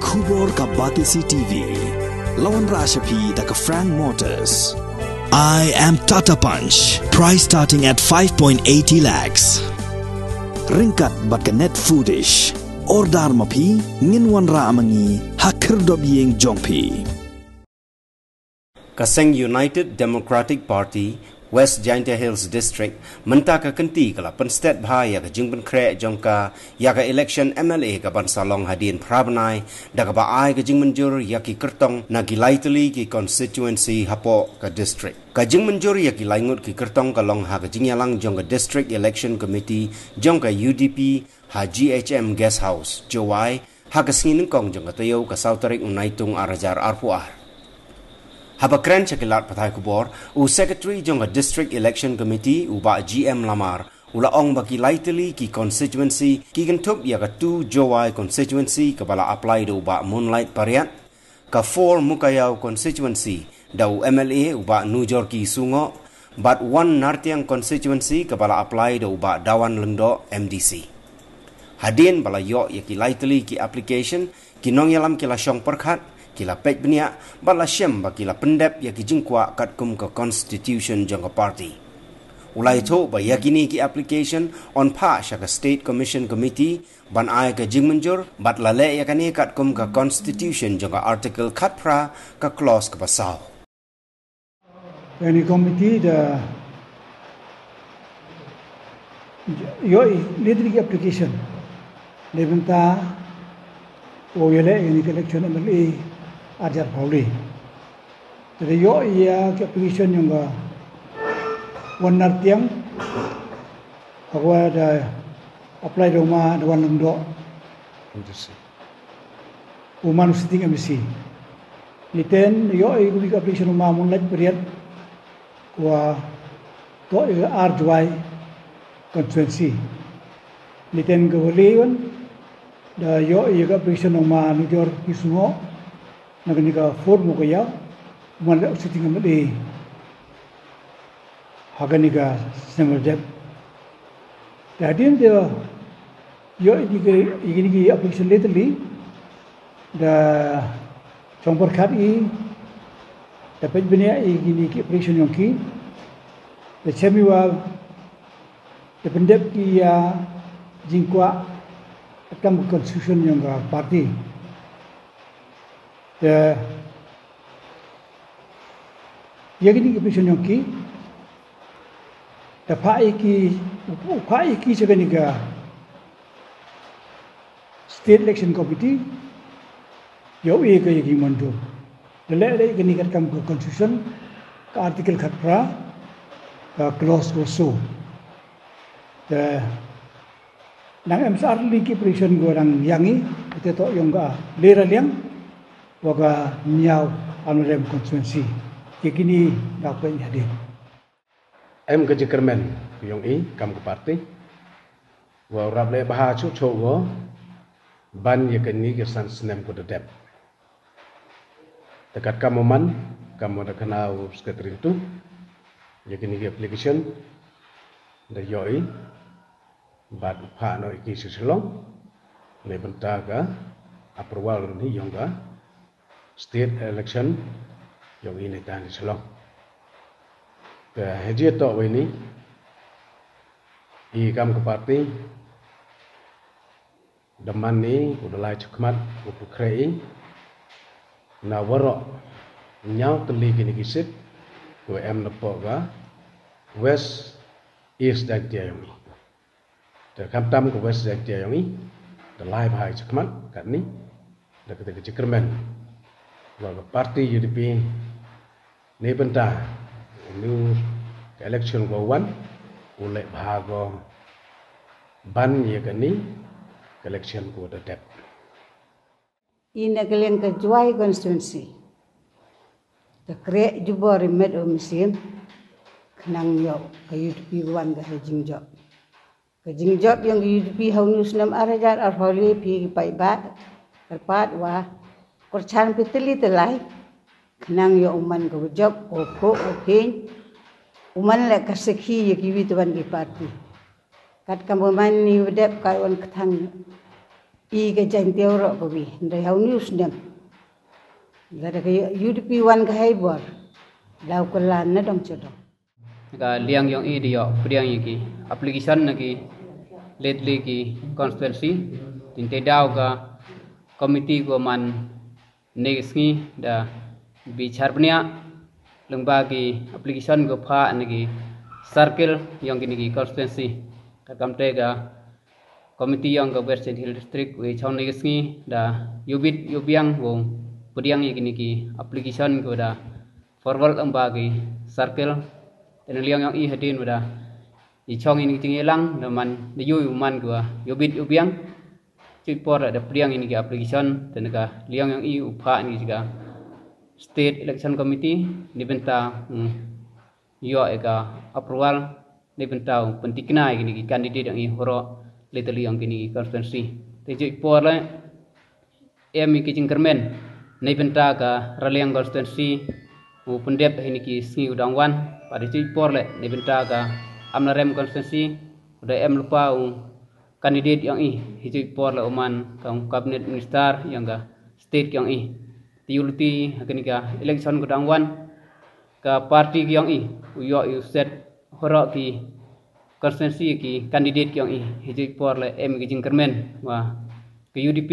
Kubor ka Batisi TV. Lawan Rashapi taka Frank Motors. I am Tata Punch. Price starting at 5.80 lakhs. Ringkat bat ka net foodish. Ordar mapi nginwan ra amangi hakir dobyeng jongpi. Kaseng United Democratic Party West Jaintia Hills District mentaka kenti kala penstet bahaya ka jingben kre jongka ya ka election MLA ka ban salong hadin prabnai daga ba ai ka jingmenjur ya ki kertong na gilaiteli ki constituency hapo ka district ka jingmenjur ya ki laingut ki kertong ka long ha ka jingyalang jongka district election committee jongka UDP ha GHM guest house jowai ha ka singin kong jongka tayo ka sautarik unaitung arajar arpuar haba keren cekilat patai kubor u secretary jongga district election committee u ba GM lamar ula ong baki laiteli ki constituency ki gentup ya ka tu jowai constituency ka bala apply do ba moonlight pariat ka 4 mukayau constituency dau MLA u ba nujor ki sungo but 1 nartiang constituency ka bala apply do ba dawan lendo MDC hadin bala yo ya ki laiteli ki application ki nong yalam ki la syong perkhat kila pek benia bala syem ba kila pendep ya ki jingkwa kat kum ke constitution jangka party ulai to ba yakini ki application on pa syaka state commission committee ban ai ke jingmenjur bat lale yakani kat kum ke constitution jangka article kat pra ka clause ke pasau any committee the yo leading application lebenta o yele any election MLA ajar pauli. Jadi yo ia application yang ga wanar tiang aku ada apply rumah ada wan lendo uman sitting MSC liten yo ia application rumah moonlight period wa to RJY constituency liten gawaliwan da yo ia application rumah nujor kisungo naganika for mo kaya umala sitting amali haganika semajab dadin de yo igini application lately da chompor khati dapat benia igini ki application yongki da chemiwa dependep ki ya jingkwa atam constitution yang party the yagini application yongki the pai ki seganiga state election committee yo e ka yagi mandu the le gani kat kam constitution ka article khatra ka clause ko so the nang MSR ki application go rang yangi ite to yongga lera liang waga nyau anurem constituency kini dapat hadir em ke jekermen yong i kam ke parti wa rable baha chu chogo ban ye kini ke san snem ko dep dekat kamoman kamu da kanau sekretari itu ye kini ke application da yoi bad pa no iki sisulong le bentaga approval ni yongga state election yang ini tan selong. Haji to ini i kam ke parti deman ni udah lai cekmat upu krei na warok nyau teli kini kisit ko em nepo ga west east dan tiayongi te kam tam ko west dan tiayongi the lai bahai cekmat kat ni da kete cekermen wa parti UDP ni benta new election go one ulek bhago ban ye kani election go the dep in a glen ka joy constituency the create jubor med o misim nang yo ka UDP wan ga jingjob yang UDP haunus nam arajar arholi pi pai ba terpat wa korchan piteli telai nang yo uman ko job o ko o kin uman le kasekhi ye kiwi tuan di parti kat kamuman ni wedep kawan ketang I ke jan teoro ko bi ndai hau news dem gara ke UDP wan ka hai bor lau ko lan na dong chodong ga liang yong I dio priang ki application na ki lately ki constituency tin te daw ga committee ko man negisngi da bicharpnia lengba ki application ko pha na ki circle yong ki constituency ka kamte ga committee yang ke West Hill District we chon negisngi da yubit yubiang wong priang ki application ko da forward lengba ki circle dan liang yang I hadin pada I chong ini tinggi lang daman di man gua yobit yobiang cipor ada priang ini ke application dan ka liang yang I upah ini juga state election committee dibenta yo eka approval dibenta pentikna ini kandidat yang I horo little yang kini constituency tejo por la em ki jingkermen dibenta ka raliang constituency pendep ini ki singi udangwan pada cipor le dibenta ka amnarem constituency udah lupa kandidat yang I cipor le uman kabinet minister yang ka state yang I tiulti hakini ka election udangwan ka parti yang I uyo set horok ki constituency ki kandidat yang I cipor le ki jingkermen wa ke UDP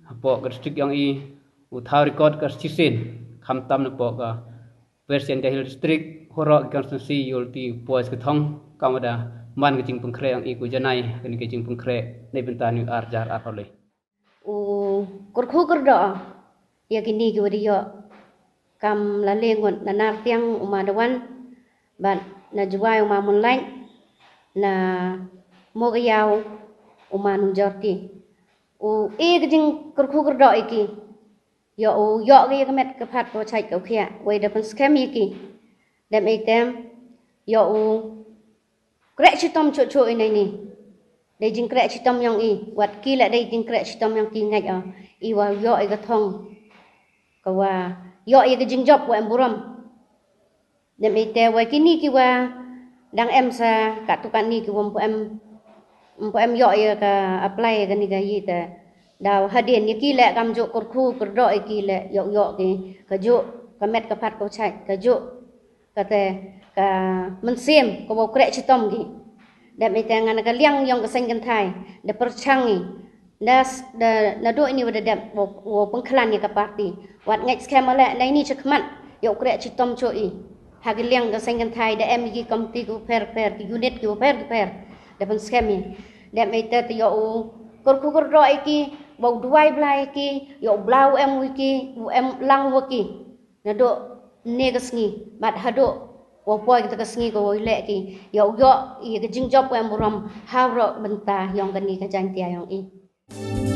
apo ke district yang I uthau record ka sisen khamtam na po ka West Hill District horok constituency yulti pois ke thong kamada man ke jing pengkre yang I ku janai kini ke jing pengkre nei bentani arjar apole kurkhu kurdo ya kini ke wadiyo kam la lengon na nartiang umadawan ban na juwai umamun lain na mogayaw umanu jorti ke jing kurkhu kurdo iki yo ke met ke phat ko chai ko khia we da pun scam iki dem item yo krek chitom chu ini ni dei jing krek chitom yang I wat ki la dei jing krek chitom yang ki ngai I wa yo I ga thong ka wa yo I ga jing job wa emburam dem ite wa kini ki wa dang em sa ka tukan ni ki wom po em yo I ka apply ga ni ga yi ta daw hadin ni ki le kam jo kurkhu kurdo ki le yo ki ka jo ka met ka phat ko chai ka jo ka te ka mensiem ko bo krek chitom ki da me ta ngana ka liang yong ka seng kan thai da perchangi na do ini wada da wo pengklan ni ka parti wat ngai scam le nai ni chakmat yo krek chitom cho I ha ka liang ka seng kan thai da em ki komti ku per ki unit ki per da pen scam ni da me ta yo kurkhu kurdo ki bau duai blai ki yo blau em wiki em lang wiki na do negasngi mat hado wo poi kita kasngi ko le ki yo I ke jing job em buram hawro benta yong kani ka jang tia yong I